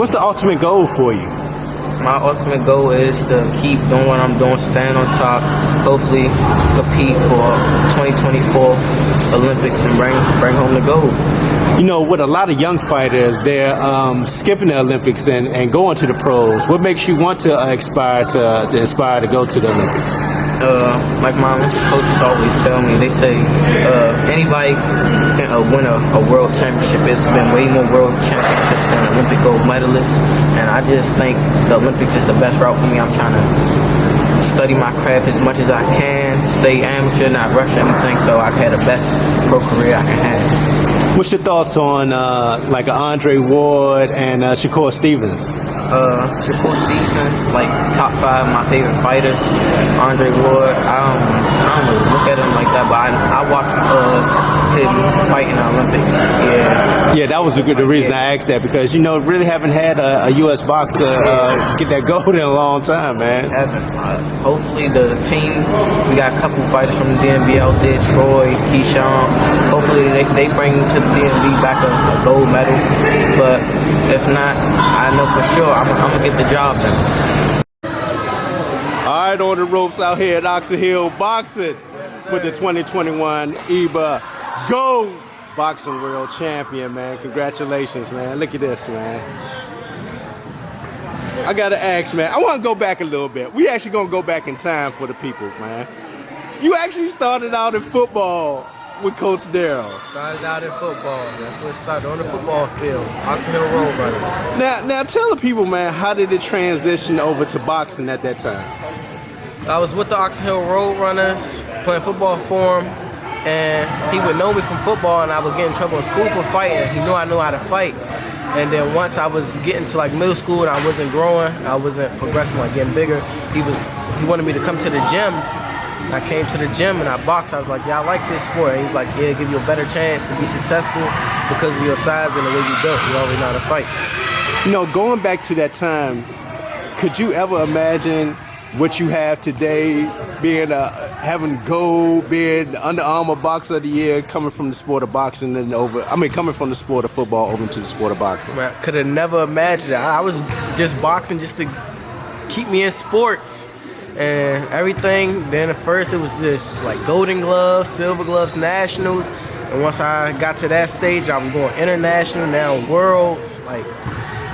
What's the ultimate goal for you? My ultimate goal is to keep doing what I'm doing, stand on top, hopefully compete for 2024 Olympics and bring home the gold. You know, with a lot of young fighters, they're skipping the Olympics and going to the pros. What makes you want to aspire to go to the Olympics? Like my Olympic coaches always tell me, they say anybody can win a world championship. It's been way more world championships than Olympic gold medalists, and I just think the Olympics is the best route for me. I'm trying to study my craft as much as I can, stay amateur, not rush anything, so I can have the best pro career I can have. What's your thoughts on like Andre Ward and Shakur Stevens? Shakur Stevenson, like top 5 of my favorite fighters. Andre Ward, I don't really look at him like that, but I watched him fight in the Olympics. Yeah, that was the reason I asked that, because you know really haven't had a U.S. boxer get that gold in a long time, man. Hopefully the team, we got a couple fighters from the DMV out there, Troy, Keyshawn. Hopefully they bring to the DMV back a gold medal, but if not, I know for sure I'm gonna get the job done. All right, on the ropes out here at Oxon Hill Boxing with the 2021 EBA Gold Boxing World Champion, man. Congratulations, man. Look at this, man. I gotta ask, man. I want to go back a little bit. We actually gonna go back in time for the people, man. You actually started out in football with Coach Darryl. Started out in football. That's what started on the football field. Oxon Hill Road Runners. Now tell the people, man, how did it transition over to boxing at that time? I was with the Oxon Hill Road Runners, playing football for him, and he would know me from football, and I would get in trouble in school for fighting. He knew I knew how to fight. And then once I was getting to like middle school and I wasn't growing, I wasn't progressing, like getting bigger, he wanted me to come to the gym. I came to the gym and I boxed. I was like, yeah, I like this sport. And he's like, yeah, give you a better chance to be successful because of your size and the way you built. You already know how to fight. You know, going back to that time, could you ever imagine what you have today, being having gold, being the Under Armour Boxer of the Year, coming from the sport of boxing and coming from the sport of football over to the sport of boxing? Man, I could have never imagined it. I was just boxing just to keep me in sports and everything. Then at first it was just like golden gloves, silver gloves, nationals. And once I got to that stage, I was going international, now worlds. Like,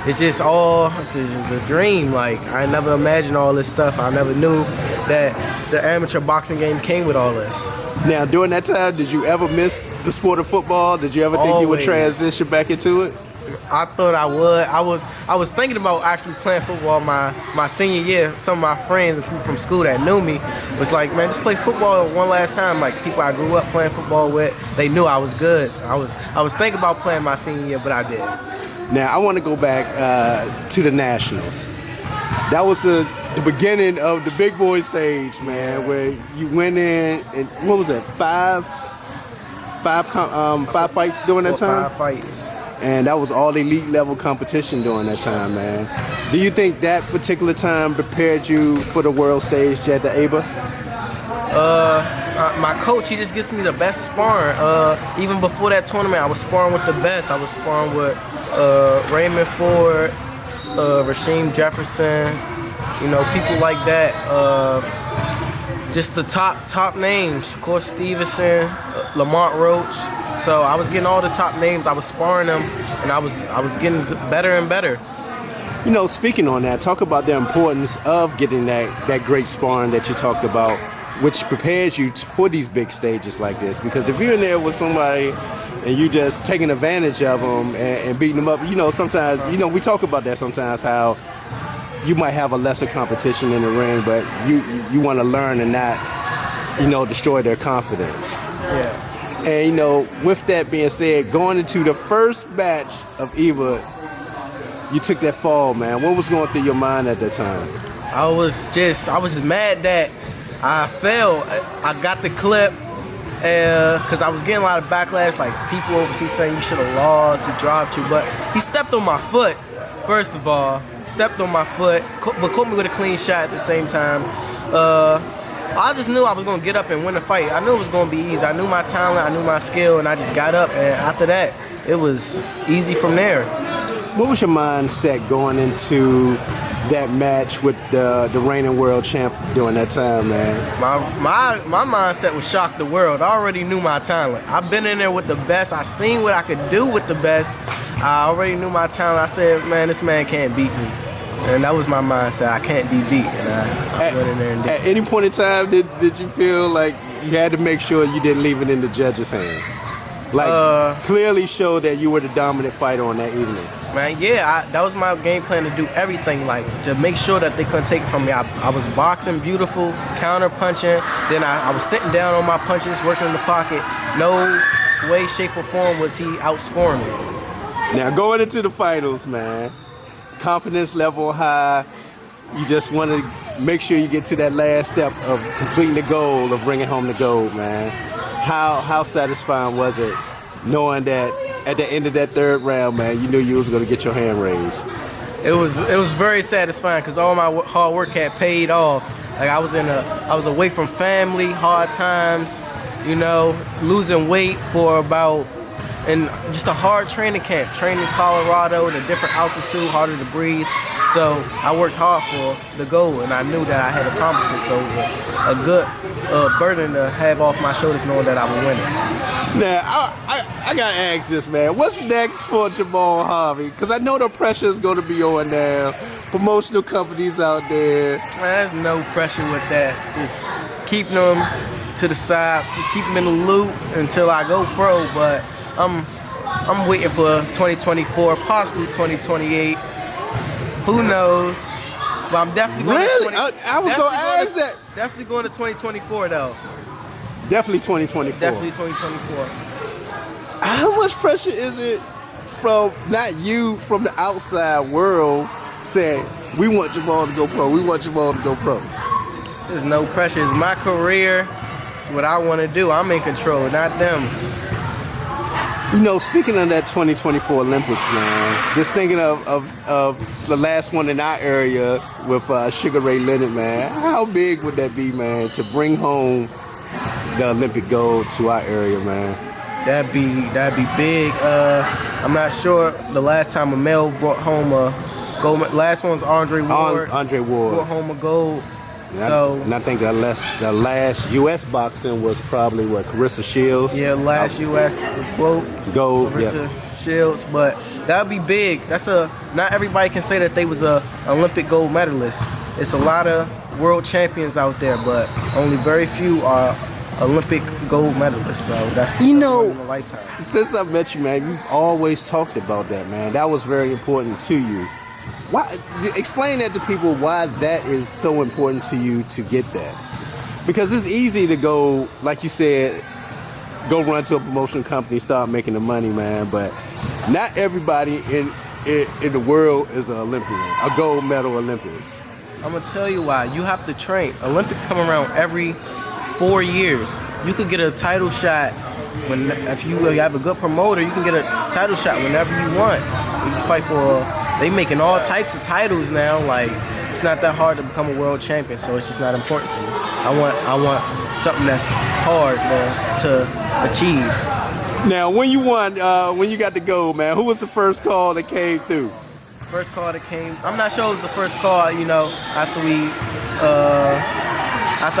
it's just a dream. Like, I never imagined all this stuff. I never knew that the amateur boxing game came with all this. Now, during that time, did you ever miss the sport of football? Did you ever think you would transition back into it? I thought I would. I was thinking about actually playing football my senior year. Some of my friends and people from school that knew me was like, man, just play football one last time. Like, people I grew up playing football with, they knew I was good. So I was thinking about playing my senior year, but I didn't. Now, I want to go back to the Nationals. That was the beginning of the big boy stage, man, where you went in and what was it, five fights during that time? 5 fights. And that was all elite level competition during that time, man. Do you think that particular time prepared you for the world stage at the ABA? My coach, he just gets me the best sparring. Even before that tournament, I was sparring with the best. I was sparring with Raymond Ford, Rasheem Jefferson, you know, people like that. Just the top names. Of course, Stevenson, Lamont Roach. So I was getting all the top names. I was sparring them, and I was getting better and better. You know, speaking on that, talk about the importance of getting that great sparring that you talked about, which prepares you for these big stages like this. Because if you're in there with somebody and you just taking advantage of them and beating them up, you know, sometimes, you know, we talk about that sometimes, how you might have a lesser competition in the ring, but you want to learn and not, you know, destroy their confidence. Yeah. And, you know, with that being said, going into the first batch of EVA, you took that fall, man. What was going through your mind at that time? I was just mad that I failed. I got the clip because I was getting a lot of backlash, like people overseas saying you should have lost, he dropped you. But he stepped on my foot, first of all. Stepped on my foot, but caught me with a clean shot at the same time. I just knew I was going to get up and win the fight. I knew it was going to be easy. I knew my talent, I knew my skill, and I just got up. And after that, it was easy from there. what was your mindset going into that match with the reigning world champ during that time, man? My mindset was shock the world. I already knew my talent. I've been in there with the best. I seen what I could do with the best. I already knew my talent. I said, man, this man can't beat me. And that was my mindset. I can't be beat. And I went in there and did it. At any point in time, did you feel like you had to make sure you didn't leave it in the judges' hands? Like, clearly show that you were the dominant fighter on that evening. Man, yeah, that was my game plan, to do everything, like to make sure that they couldn't take it from me. I was boxing beautiful, counter punching, then I was sitting down on my punches, working in the pocket. No way, shape, or form was he outscoring me. Now, going into the finals, man, confidence level high, you just want to make sure you get to that last step of completing the goal, of bringing home the gold, man. How satisfying was it knowing that at the end of that third round, man, you knew you was going to get your hand raised? It was very satisfying because all my hard work had paid off. Like I was away from family, hard times, you know, losing weight for about, and just a hard training camp, training in Colorado at a different altitude, harder to breathe. So I worked hard for the goal, and I knew that I had accomplished it. So it was a good burden to have off my shoulders, knowing that I would win it. Now, I gotta ask this, man. What's next for Jahmal Harvey? Because I know the pressure is going to be on now. Promotional companies out there. Man, there's no pressure with that. Just keeping them to the side, keep them in the loop until I go pro. But I'm waiting for 2024, possibly 2028. Who knows? But I'm definitely going really? to I was going to ask that. Definitely going to 2024, though. Definitely 2024. Definitely 2024. How much pressure is it from, not you, from the outside world saying, we want Jahmal to go pro, we want Jahmal to go pro? There's no pressure. It's my career. It's what I want to do. I'm in control, not them. You know, speaking of that 2024 Olympics, man, just thinking of the last one in our area with Sugar Ray Leonard, man, how big would that be, man, to bring home the Olympic gold to our area, man? That'd be big. I'm not sure the last time a male brought home a gold. Last one's Andre Ward. Andre Ward brought home a gold. And I think the last U.S. boxing was probably what, Carissa Shields. Yeah, last U.S. gold. Carissa Shields, but that'd be big. Not everybody can say that they was a Olympic gold medalist. It's a lot of world champions out there, but only very few are Olympic gold medalists. So that's in a lifetime. Since I met you, man, you've always talked about that, man. That was very important to you. Why? Explain that to people, why that is so important to you to get that. Because it's easy to go, like you said, go run to a promotion company, start making the money, man. But not everybody in the world is an Olympian, a gold medal Olympian. I'm gonna tell you why. You have to train. Olympics come around every 4 years. You could get a title shot if you have a good promoter. You can get a title shot whenever you want. You fight for. They making all types of titles now. Like, it's not that hard to become a world champion, so it's just not important to me. I want something that's hard to achieve. Now, when you won, when you got the gold, man, who was the first call that came through? First call that came. I'm not sure it was the first call. You know, after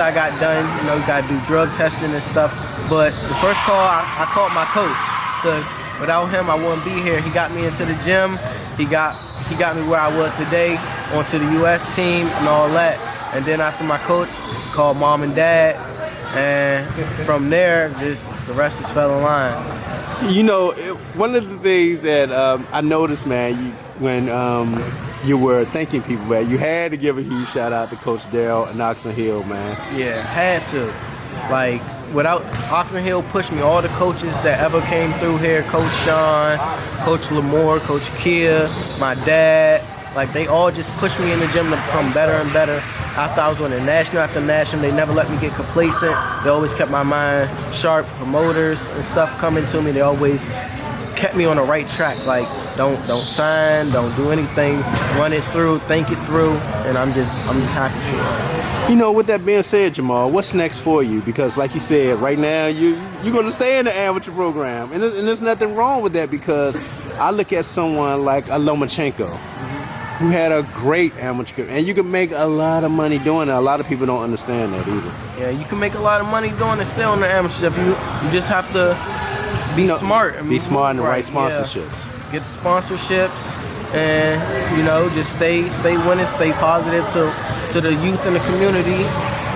I got done, you know, you got to do drug testing and stuff. But the first call, I called my coach, because without him, I wouldn't be here. He got me into the gym. He got me where I was today, onto the U.S. team and all that. And then after my coach, called mom and dad. And from there, just the rest just fell in line. You know, one of the things that I noticed, man, when you were thanking people, man, you had to give a huge shout out to Coach Daryl and Oxon Hill, man. Yeah, had to. Like, without Oxon Hill pushed me, all the coaches that ever came through here, Coach Sean, Coach Lamore, Coach Kia, my dad, like, they all just pushed me in the gym to become better and better. After I was on the national after national, they never let me get complacent. They always kept my mind sharp. Promoters and stuff coming to me, they always kept me on the right track. Like, don't sign, don't do anything, run it through, think it through, and I'm just happy for it. You know, with that being said, Jahmal, what's next for you? Because like you said, right now you're going to stay in the amateur program, and there's nothing wrong with that, because I look at someone like a Lomachenko, who had a great amateur career, and you can make a lot of money doing it. A lot of people don't understand that either. Yeah, you can make a lot of money doing it still in the amateur stuff. You just have to be smart. I mean, be smart and the right yeah. sponsorships. Get the sponsorships, and just stay winning, stay positive to the youth in the community,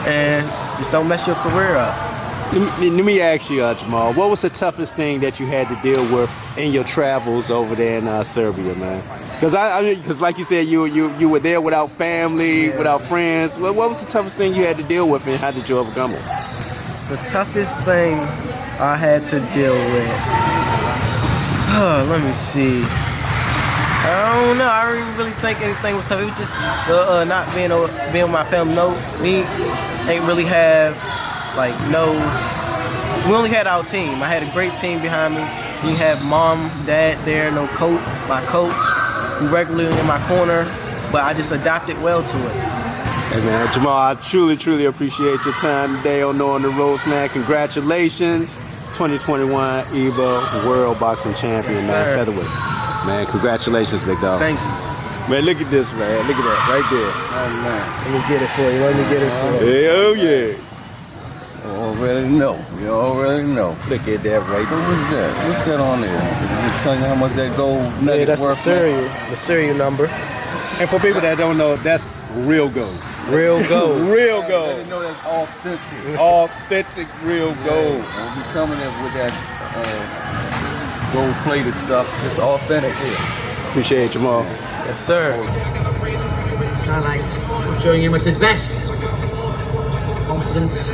and just don't mess your career up. Let me ask you, Jahmal, what was the toughest thing that you had to deal with in your travels over there in Serbia, man? Because like you said, you were there without family, without friends. What was the toughest thing you had to deal with, and how did you overcome it? The toughest thing I had to deal with. Let me see. I don't know. I didn't really think anything was tough. It was just not being with my family. No, we ain't really have we only had our team. I had a great team behind me. You have mom, dad there, my coach, who regularly in my corner, but I just adapted well to it. Hey man, Jahmal, I truly appreciate your time today on the Ropes, man. Congratulations, 2021 EVA World Boxing Champion, yes, man, sir. featherweight. Man, congratulations, big dog. Thank you. Man, look at this, man. Look at that, right there. Oh man, let me get it for you. Let me get it for you. Hell yeah. You already know. You already know. Look at that right So there. what's that? What's that on there? You tell you how much that gold nugget Yeah, that's worth? the serial number. And for people that don't know, that's real gold. Real gold. Real Let gold. you know that's authentic. Authentic real gold. Don't be coming in with that gold-plated stuff. It's authentic here. Appreciate it, Jahmal. Yes, sir. Highlights showing him at his best. Confidence.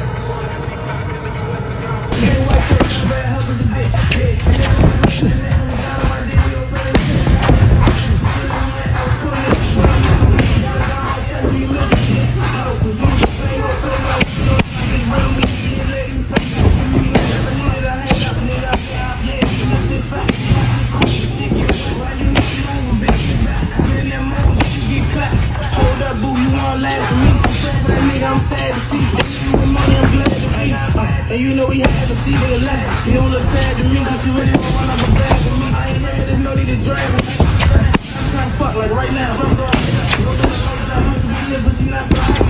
And you know we had to see the last. You don't look sad to me, cause you really don't want to go back to me. I ain't ready, there's no need to drag me. I'm trying to fuck like right now. I'm going to but she not for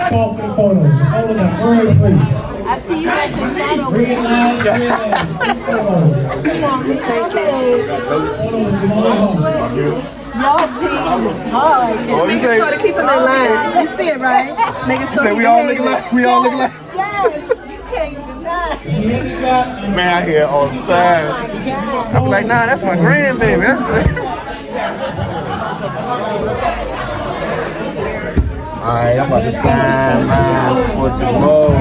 Call for the photos. The photos are very free. I see you got your shadow. Green line, green line. Thank you. Photos, Jahmal. Y'all cheese is hard. Making sure to keep them in line. You see it, right? Making sure We all look like. We all look like. Yes, you can't deny it. Man, I hear it all the time. I'm like, nah, that's my grandbaby. Alright, I'm about to sign mine for Jahmal.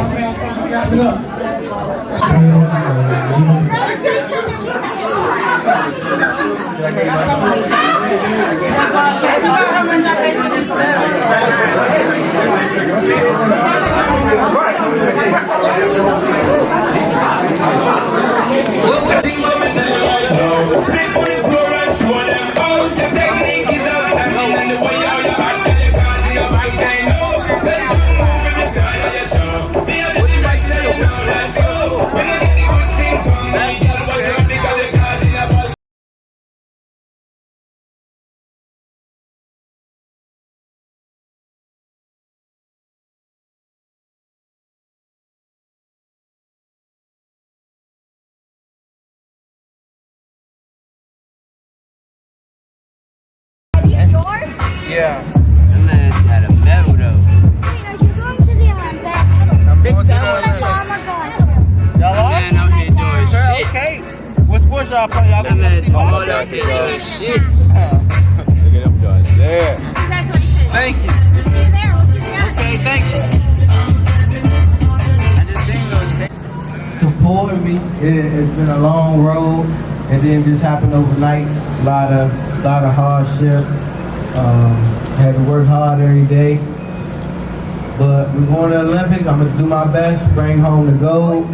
Yeah. That man's got a medal though. Are you going to the Olympics? I'm going to the Mom Olympics. are going to. Y'all are? Man, I'm here doing shit. Okay. What sports y'all play? Y'all That man's all out here doing shit. Look at them guys there. Congratulations. Thank you. See you there. We'll see you there. Okay, thank you. I just ain't gonna say. Supporting me. It's been a long road, and then just happened overnight. A lot of hardship. Had to work hard every day. But we're going to the Olympics. I'm gonna do my best. Bring home the gold.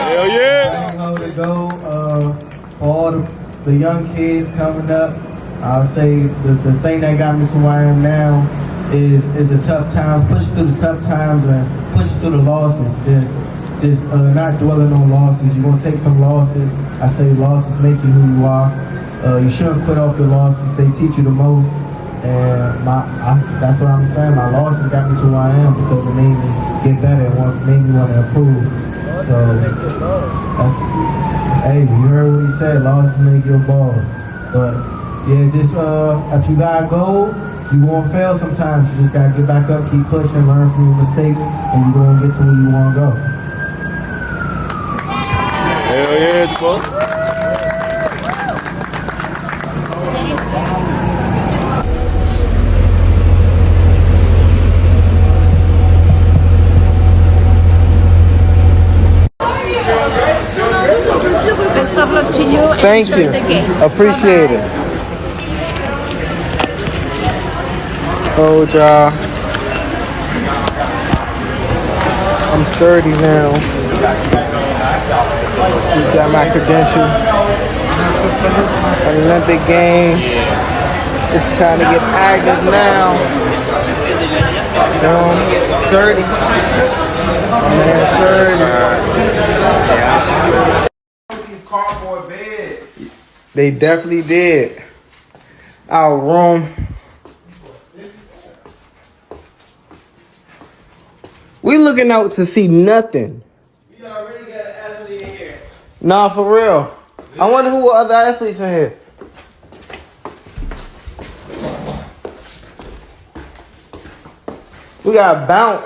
Hell yeah! Bring home the gold for all the young kids coming up. I'll say the thing that got me to where I am now is the tough times. Push through the tough times and push through the losses. Just not dwelling on losses. You're gonna take some losses. I say losses make you who you are. You shouldn't quit off your losses. They teach you the most. And that's what I'm saying. My losses got me to where I am because it made me get better and made me want to improve. So that's, hey, you heard what he said. Losses make your balls. But yeah, just if you got a goal, you gonna fail sometimes. You just gotta get back up, keep pushing, learn from your mistakes, and you gonna get to where you wanna go. Hell yeah, Jahmal. Best of luck to you. And Thank enjoy you. The game. Appreciate it. Oh, y'all. I'm 30 now. You got my credential. Olympic Games. It's time to get active now. 30. Man, 30. These cardboard beds. They definitely did. Our room. We looking out to see nothing. We already got an athlete in here. Nah, for real. I wonder who other athletes in here. We got Bounce.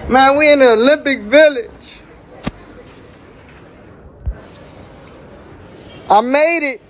Man, we in the Olympic Village. I made it.